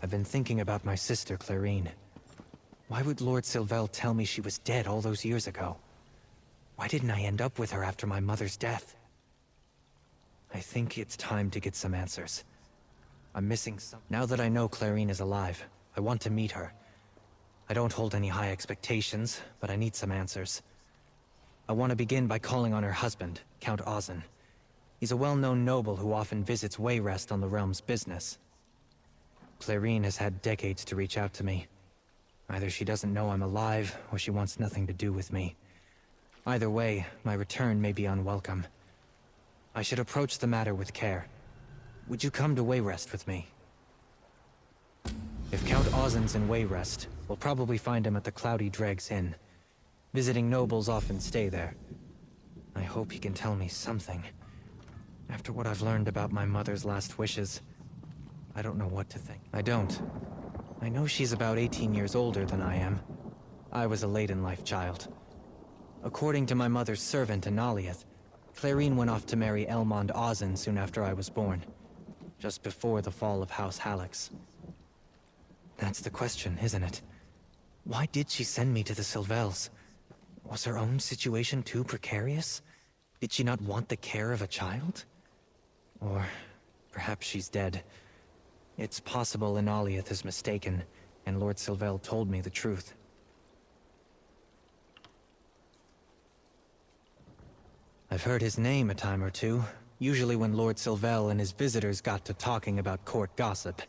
I've been thinking about my sister, Clarine. Why would Lord Sylvel tell me she was dead all those years ago? Why didn't I end up with her after my mother's death? I think it's time to get some answers. I'm missing some. Now that I know Clarine is alive, I want to meet her. I don't hold any high expectations, but I need some answers. I want to begin by calling on her husband, Count Ozin. He's a well-known noble who often visits Wayrest on the realm's business. Clarine has had decades to reach out to me. Either she doesn't know I'm alive, or she wants nothing to do with me. Either way, my return may be unwelcome. I should approach the matter with care. Would you come to Wayrest with me? If Count Ozin's in Wayrest, we'll probably find him at the Cloudy Dregs Inn. Visiting nobles often stay there. I hope he can tell me something. After what I've learned about my mother's last wishes, I don't know what to think. I don't. I know she's about 18 years older than I am. I was a late-in-life child. According to my mother's servant, Analiath, Clarine went off to marry Elmond Ozin soon after I was born, just before the fall of House Hallex. That's the question, isn't it? Why did she send me to the Sylvels? Was her own situation too precarious? Did she not want the care of a child? Or perhaps she's dead. It's possible Analiath is mistaken, and Lord Sylvel told me the truth. I've heard his name a time or two, usually when Lord Sylvel and his visitors got to talking about court gossip.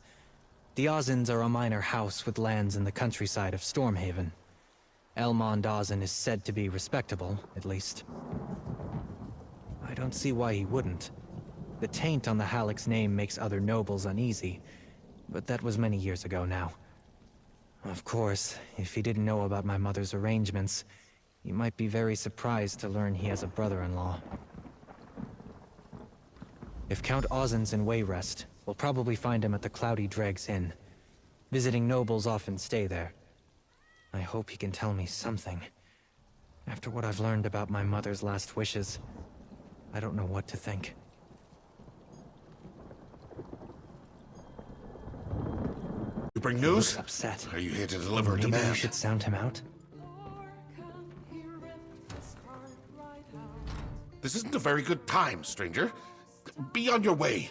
The Ozins are a minor house with lands in the countryside of Stormhaven. Elmond Ozin is said to be respectable, at least. I don't see why he wouldn't. The taint on the Hallex name makes other nobles uneasy, but that was many years ago now. Of course, if he didn't know about my mother's arrangements, he might be very surprised to learn he has a brother-in-law. If Count Ozin's in Wayrest, we'll probably find him at the Cloudy Dregs Inn. Visiting nobles often stay there. I hope he can tell me something. After what I've learned about my mother's last wishes, I don't know what to think. You bring news? He looks upset. Are you here to deliver a Maybe demand? you should sound him out? This isn't a very good time, stranger. Be on your way,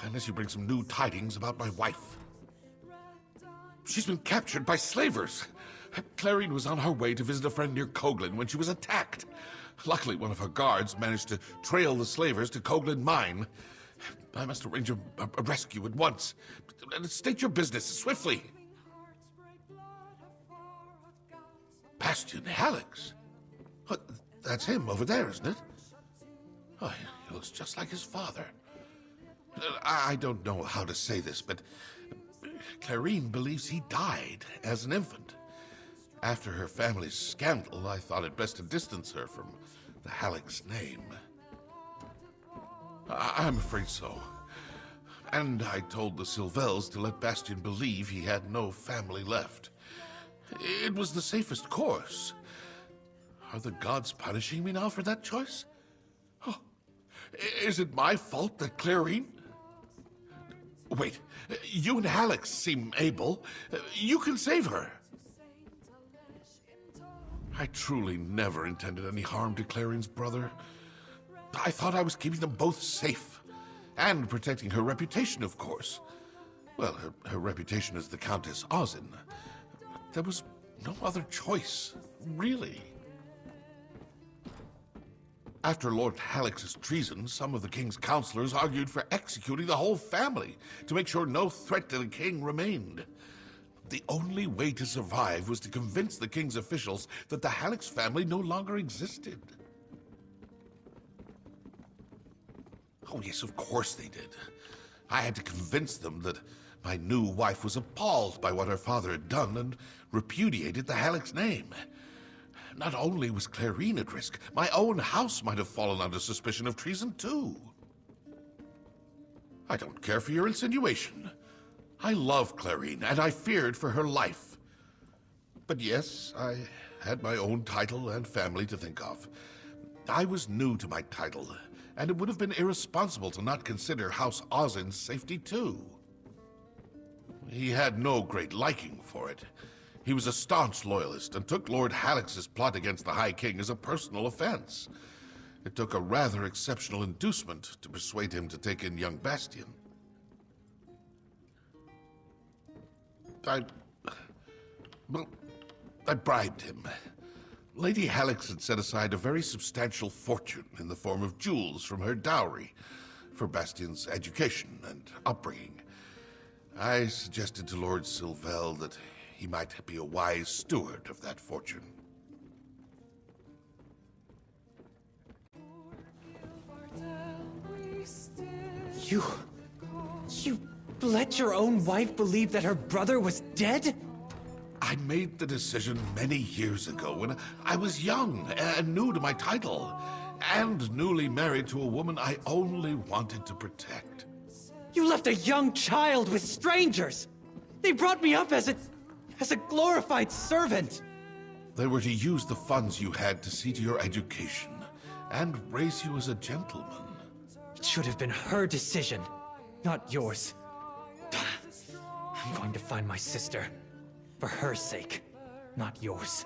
unless you bring some new tidings about my wife. She's been captured by slavers. Clarine was on her way to visit a friend near Coglin when she was attacked. Luckily, one of her guards managed to trail the slavers to Coglin Mine. I must arrange a rescue at once. State your business swiftly. Bastian Hallex? What, that's him over there, isn't it? Oh, he looks just like his father. I don't know how to say this, but Clarine believes he died as an infant. After her family's scandal, I thought it best to distance her from the Hallex name. I'm afraid so. And I told the Sylvels to let Bastian believe he had no family left. It was the safest course. Are the gods punishing me now for that choice? Oh, is it my fault that Clarine... Wait, you and Hallex seem able. You can save her. I truly never intended any harm to Clarine's brother. I thought I was keeping them both safe. And protecting her reputation, of course. Well, her reputation as the Countess Ozin. There was no other choice, really. After Lord Hallex's treason, some of the king's counselors argued for executing the whole family to make sure no threat to the king remained. The only way to survive was to convince the king's officials that the Hallex family no longer existed. Oh, yes, of course they did. I had to convince them that my new wife was appalled by what her father had done and repudiated the Hallex name. Not only was Clarine at risk, my own house might have fallen under suspicion of treason, too. I don't care for your insinuation. I love Clarine, and I feared for her life. But yes, I had my own title and family to think of. I was new to my title, and it would have been irresponsible to not consider House Ozin's safety, too. He had no great liking for it. He was a staunch loyalist and took Lord Halix's plot against the High King as a personal offense. It took a rather exceptional inducement to persuade him to take in young Bastian. I bribed him. Lady Halix had set aside a very substantial fortune in the form of jewels from her dowry for Bastian's education and upbringing. I suggested to Lord Sylvel that he might be a wise steward of that fortune. You let your own wife believe that her brother was dead? I made the decision many years ago when I was young and new to my title, and newly married to a woman I only wanted to protect. You left a young child with strangers! They brought me up as a glorified servant! They were to use the funds you had to see to your education, and raise you as a gentleman. It should have been her decision, not yours. I'm going to find my sister. For her sake, not yours.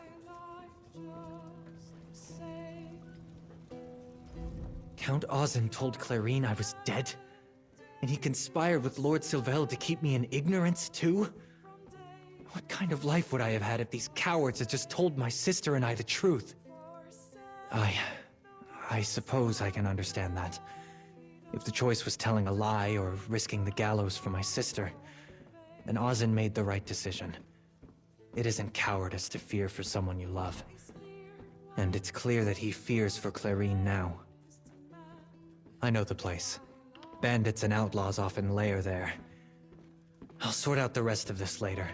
Count Ozin told Clarine I was dead? And he conspired with Lord Sylvel to keep me in ignorance, too? What kind of life would I have had if these cowards had just told my sister and I the truth? I suppose I can understand that. If the choice was telling a lie or risking the gallows for my sister, then Ozin made the right decision. It isn't cowardice to fear for someone you love. And it's clear that he fears for Clarine now. I know the place. Bandits and outlaws often lair there. I'll sort out the rest of this later,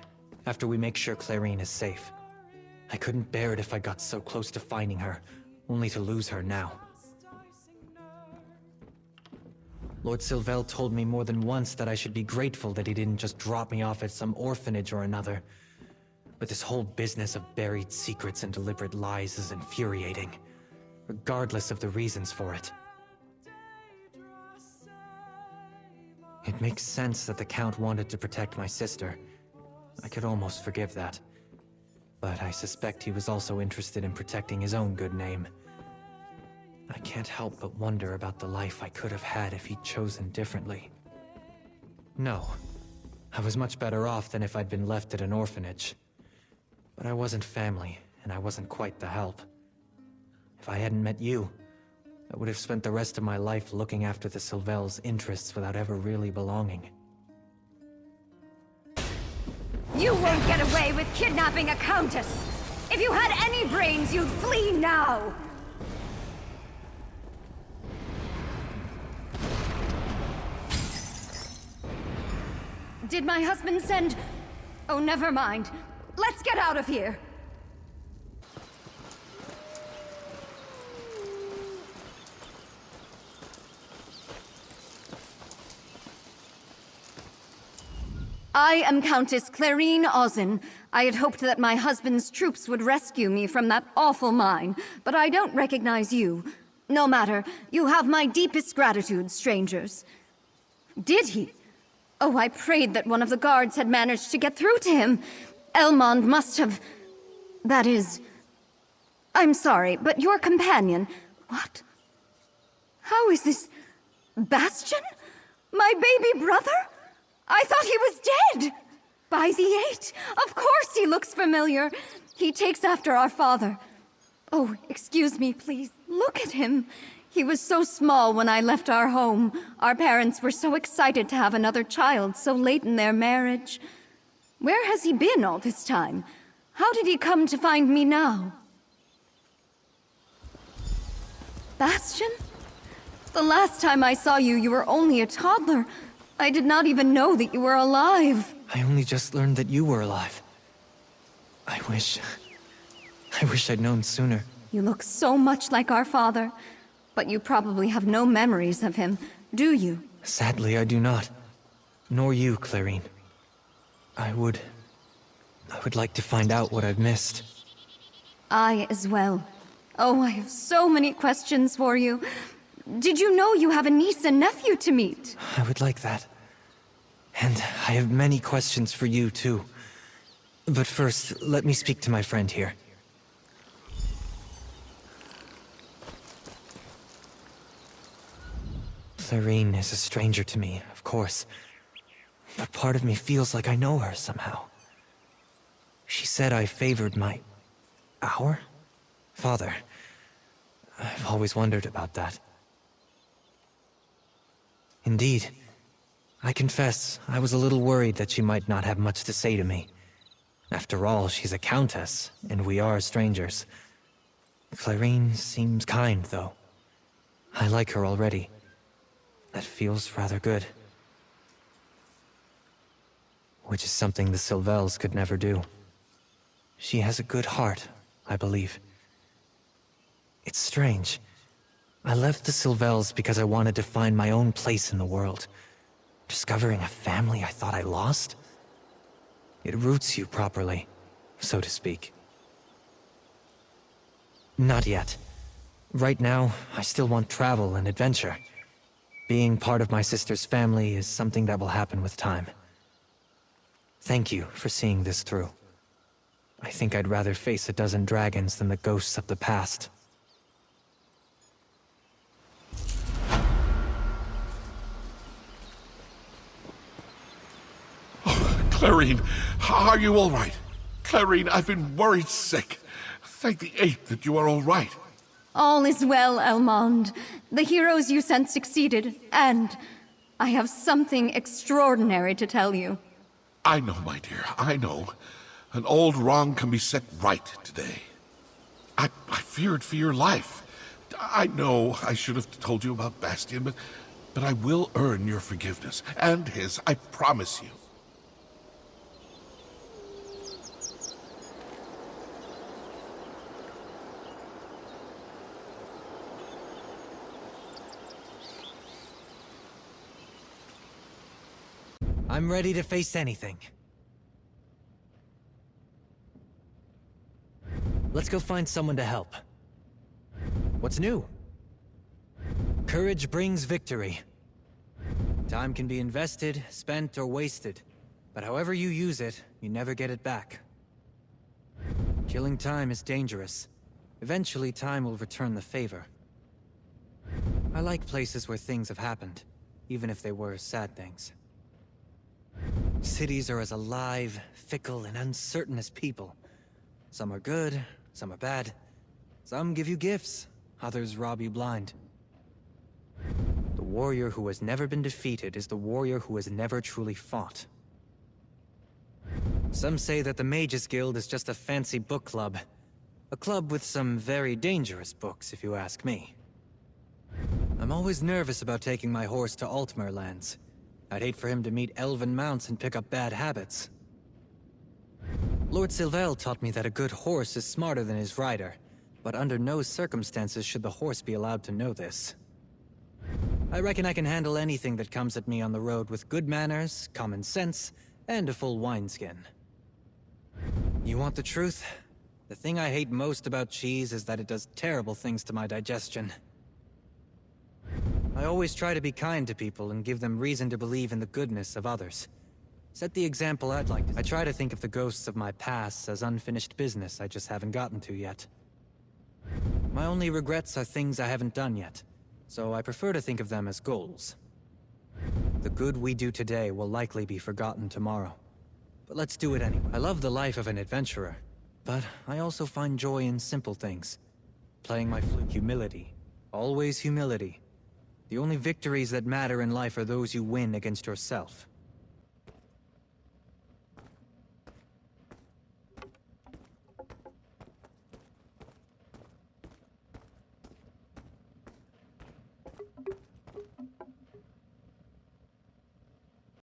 after we make sure Clarine is safe. I couldn't bear it if I got so close to finding her, only to lose her now. Lord Sylvel told me more than once that I should be grateful that he didn't just drop me off at some orphanage or another. But this whole business of buried secrets and deliberate lies is infuriating, regardless of the reasons for it. It makes sense that the Count wanted to protect my sister. I could almost forgive that. But I suspect he was also interested in protecting his own good name. I can't help but wonder about the life I could have had if he'd chosen differently. No, I was much better off than if I'd been left at an orphanage. But I wasn't family, and I wasn't quite the help. If I hadn't met you, I would have spent the rest of my life looking after the Sylvel's interests without ever really belonging. You won't get away with kidnapping a countess! If you had any brains, you'd flee now! Did my husband send... Oh, never mind. Let's get out of here! I am Countess Clarine Ozin. I had hoped that my husband's troops would rescue me from that awful mine, but I don't recognize you. No matter, you have my deepest gratitude, strangers. Did he? Oh, I prayed that one of the guards had managed to get through to him. Elmond must have... That is... I'm sorry, but your companion... What? How is this... Bastian? My baby brother? I thought he was dead! By the 8, of course he looks familiar. He takes after our father. Oh, excuse me, please. Look at him. He was so small when I left our home. Our parents were so excited to have another child so late in their marriage. Where has he been all this time? How did he come to find me now? Bastian? The last time I saw you, you were only a toddler. I did not even know that you were alive. I only just learned that you were alive. I wish I'd known sooner. You look so much like our father, but you probably have no memories of him, do you? Sadly, I do not. Nor you, Clarine. I would like to find out what I've missed. I as well. Oh, I have so many questions for you. Did you know you have a niece and nephew to meet? I would like that. And I have many questions for you, too. But first, let me speak to my friend here. Clarine is a stranger to me, of course. But part of me feels like I know her somehow. She said I favored our father. I've always wondered about that. Indeed. I confess, I was a little worried that she might not have much to say to me. After all, she's a countess, and we are strangers. Clarine seems kind, though. I like her already. That feels rather good. Which is something the Sylvels could never do. She has a good heart, I believe. It's strange. I left the Sylvels because I wanted to find my own place in the world. Discovering a family I thought I lost? It roots you properly, so to speak. Not yet. Right now, I still want travel and adventure. Being part of my sister's family is something that will happen with time. Thank you for seeing this through. I think I'd rather face a dozen dragons than the ghosts of the past. Clarine, are you all right? Clarine, I've been worried sick. Thank the ape that you are all right. All is well, Elmond. The heroes you sent succeeded, and I have something extraordinary to tell you. I know, my dear, I know. An old wrong can be set right today. I feared for your life. I know I should have told you about Bastian, but I will earn your forgiveness, and his, I promise you. I'm ready to face anything. Let's go find someone to help. What's new? Courage brings victory. Time can be invested, spent, or wasted. But however you use it, you never get it back. Killing time is dangerous. Eventually, time will return the favor. I like places where things have happened, even if they were sad things. Cities are as alive, fickle, and uncertain as people. Some are good, some are bad. Some give you gifts, others rob you blind. The warrior who has never been defeated is the warrior who has never truly fought. Some say that the Mages Guild is just a fancy book club. A club with some very dangerous books, if you ask me. I'm always nervous about taking my horse to Altmer lands. I'd hate for him to meet elven mounts and pick up bad habits. Lord Sylvel taught me that a good horse is smarter than his rider, but under no circumstances should the horse be allowed to know this. I reckon I can handle anything that comes at me on the road with good manners, common sense, and a full wineskin. You want the truth? The thing I hate most about cheese is that it does terrible things to my digestion. I always try to be kind to people and give them reason to believe in the goodness of others. Set the example I'd like to. I try to think of the ghosts of my past as unfinished business I just haven't gotten to yet. My only regrets are things I haven't done yet, so I prefer to think of them as goals. The good we do today will likely be forgotten tomorrow. But let's do it anyway. I love the life of an adventurer, but I also find joy in simple things. Playing my flute. Humility. Always humility. The only victories that matter in life are those you win against yourself.